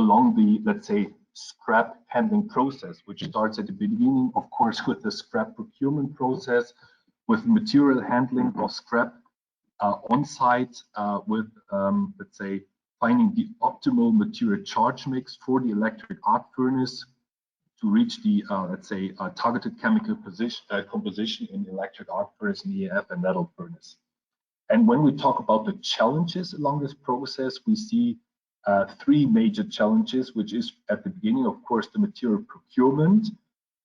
along the, let's say, scrap handling process, which starts at the beginning, of course, with the scrap procurement process, with material handling of scrap on site, with, let's say, finding the optimal material charge mix for the electric arc furnace to reach the, let's say, targeted chemical composition in the electric arc furnace, and EAF, and metal furnace. And when we talk about the challenges along this process, we see three major challenges, which is at the beginning, of course, the material procurement.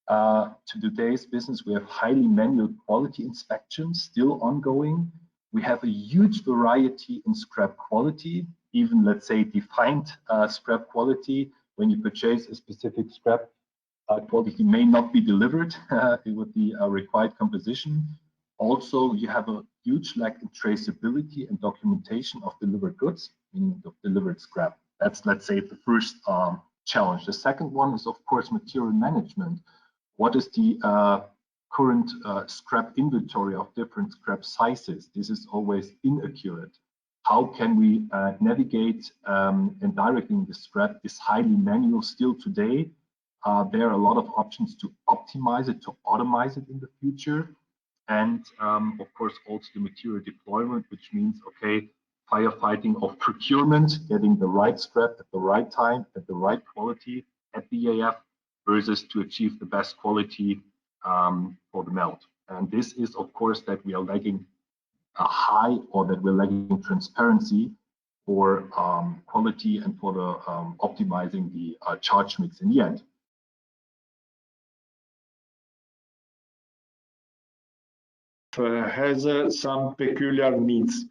To today's business, we have highly manual quality inspections still ongoing. We have a huge variety in scrap quality, even, let's say, defined scrap quality. When you purchase a specific scrap quality may not be delivered with the required composition. Also, you have a huge lack in traceability and documentation of delivered goods, meaning of delivered scrap. That's, let's say, the first challenge. The second one is, of course, material management. What is the current scrap inventory of different scrap sizes? This is always inaccurate. How can we navigate and directing the scrap is highly manual still today. There are a lot of options to optimize it, to automize it in the future. And of course, also the material deployment, which means, okay, firefighting of procurement, getting the right scrap at the right time, at the right quality at the EAF, versus to achieve the best quality for the melt. And this is, of course, that we are lagging a high, or that we're lagging transparency for quality and for the optimizing the charge mix in the end. Has some peculiar needs.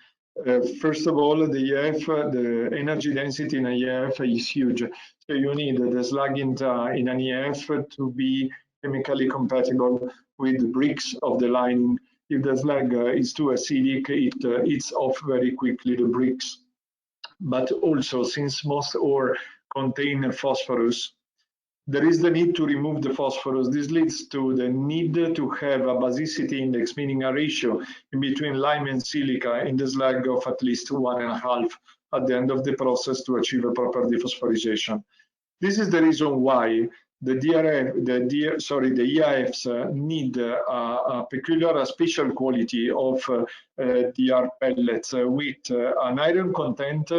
First of all, the EAF, the energy density in an EAF is huge. So you need the slag in an EAF to be chemically compatible with the bricks of the lining. If the slag is too acidic, it eats off very quickly the bricks. But also, since most ore contain phosphorus, there is the need to remove the phosphorus. This leads to the need to have a basicity index, meaning a ratio in between lime and silica in the slag of at least 1.5 at the end of the process to achieve a proper dephosphorization. This is the reason why the EAFs need a peculiar, a special quality of DR pellets with an iron content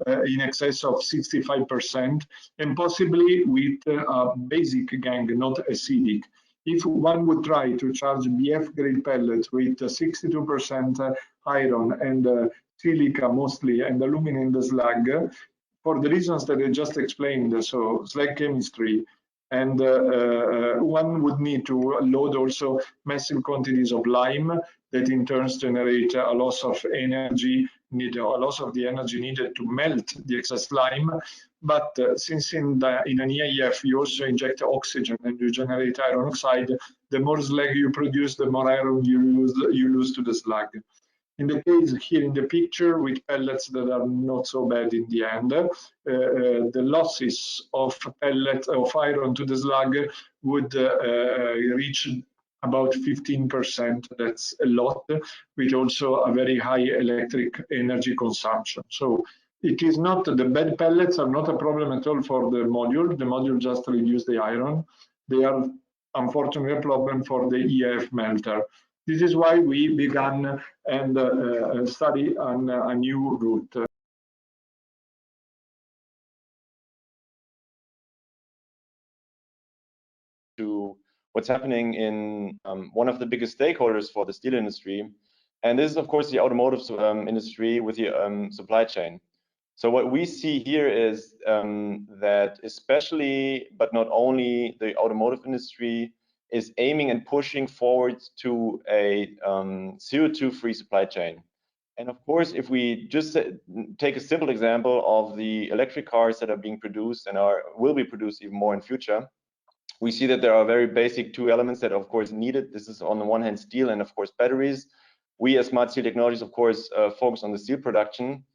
in excess of 65%, and possibly with a basic gangue, not acidic. If one would try to charge BF grade pellets with 62% iron and silica mostly, and aluminum in the slag, for the reasons that I just explained, so slag chemistry, and one would need to load also massive quantities of lime that in turn generate a loss of energy, a loss of the energy needed to melt the excess lime. But since in an EAF you also inject oxygen and you generate iron oxide, the more slag you produce, the more iron you lose to the slag. In the case here in the picture with pellets that are not so bad in the end, the losses of pellets of iron to the slag would reach about 15%. That's a lot, with also a very high electric energy consumption. So it is not, the bad pellets are not a problem at all for the module. The module just reduces the iron. They are unfortunately a problem for the EAF melter. This is why we began and study on a new route. To what's happening in one of the biggest stakeholders for the steel industry, and this is of course the automotive industry with the supply chain. So what we see here is that especially, but not only, the automotive industry is aiming and pushing forward to a CO2-free supply chain. And of course, if we just take a simple example of the electric cars that are being produced and will be produced even more in future, we see that there are very basic two elements that are of course needed. This is on the one hand steel and of course batteries. We as Smart Steel Technologies of course focus on the steel production.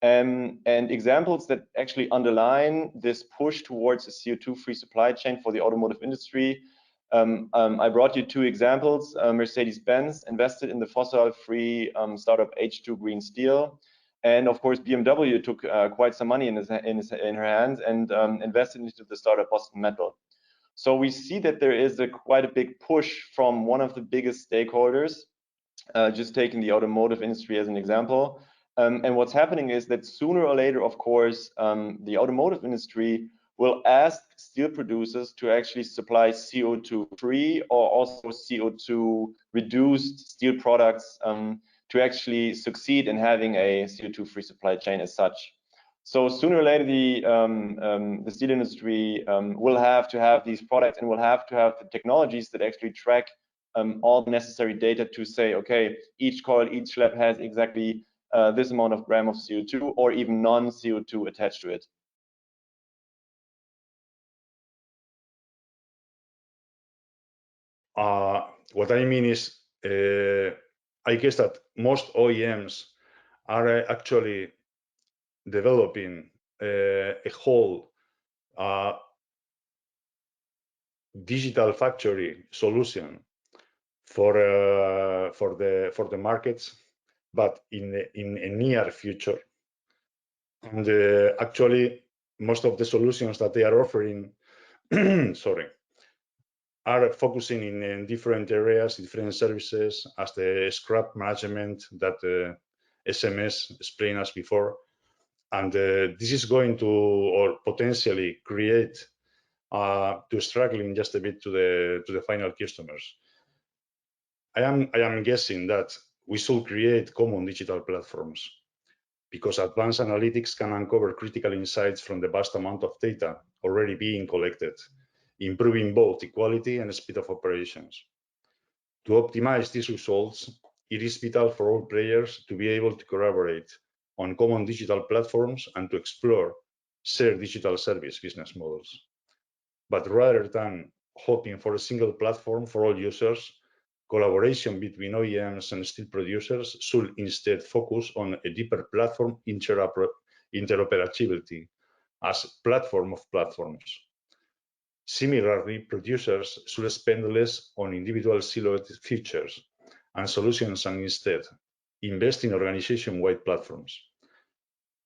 And examples that actually underline this push towards a CO2-free supply chain for the automotive industry. I brought you two examples. Mercedes-Benz invested in the fossil-free startup H2 Green Steel. And of course, BMW took quite some money in her hands and invested into the startup Boston Metal. So we see that there is quite a big push from one of the biggest stakeholders, just taking the automotive industry as an example. And what's happening is that sooner or later, of course, the automotive industry will ask steel producers to actually supply CO2-free or also CO2-reduced steel products to actually succeed in having a CO2-free supply chain as such. So sooner or later, the steel industry will have to have these products and will have to have the technologies that actually track all the necessary data to say, okay, each coil, each slab has exactly this amount of gram of CO2 or even non-CO2 attached to it. What I mean is, I guess that most OEMs are actually developing a whole digital factory solution for the markets, but in a near future. And actually, most of the solutions that they are offering, sorry, are focusing in different areas, different services, as the scrap management that SMS explained us before. And this is going to, or potentially create, to struggling just a bit to the final customers. I am guessing that we should create common digital platforms, because advanced analytics can uncover critical insights from the vast amount of data already being collected, improving both the quality and speed of operations. To optimize these results, it is vital for all players to be able to collaborate on common digital platforms and to explore shared digital service business models. But rather than hoping for a single platform for all users, collaboration between OEMs and steel producers should instead focus on a deeper platform interoperability as platform of platforms. Similarly, producers should spend less on individual siloed features and solutions and instead invest in organization-wide platforms.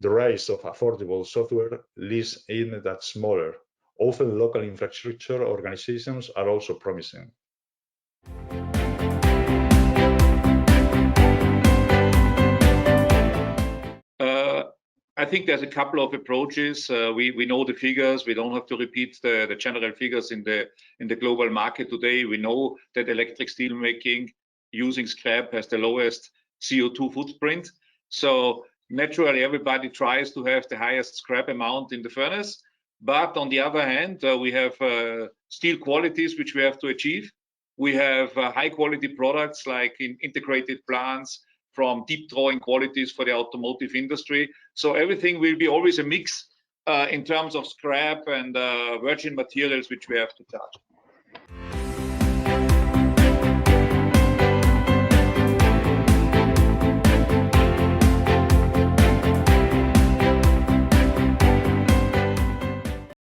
The rise of affordable software leads aimed at smaller, often local infrastructure organizations are also promising. I think there's a couple of approaches. We know the figures. We don't have to repeat the general figures in the global market today. We know that electric steel making using scrap has the lowest CO2 footprint. So naturally, everybody tries to have the highest scrap amount in the furnace. But on the other hand, we have steel qualities which we have to achieve. We have high quality products like in integrated plants, from deep drawing qualities for the automotive industry. So everything will be always a mix in terms of scrap and virgin materials which we have to charge.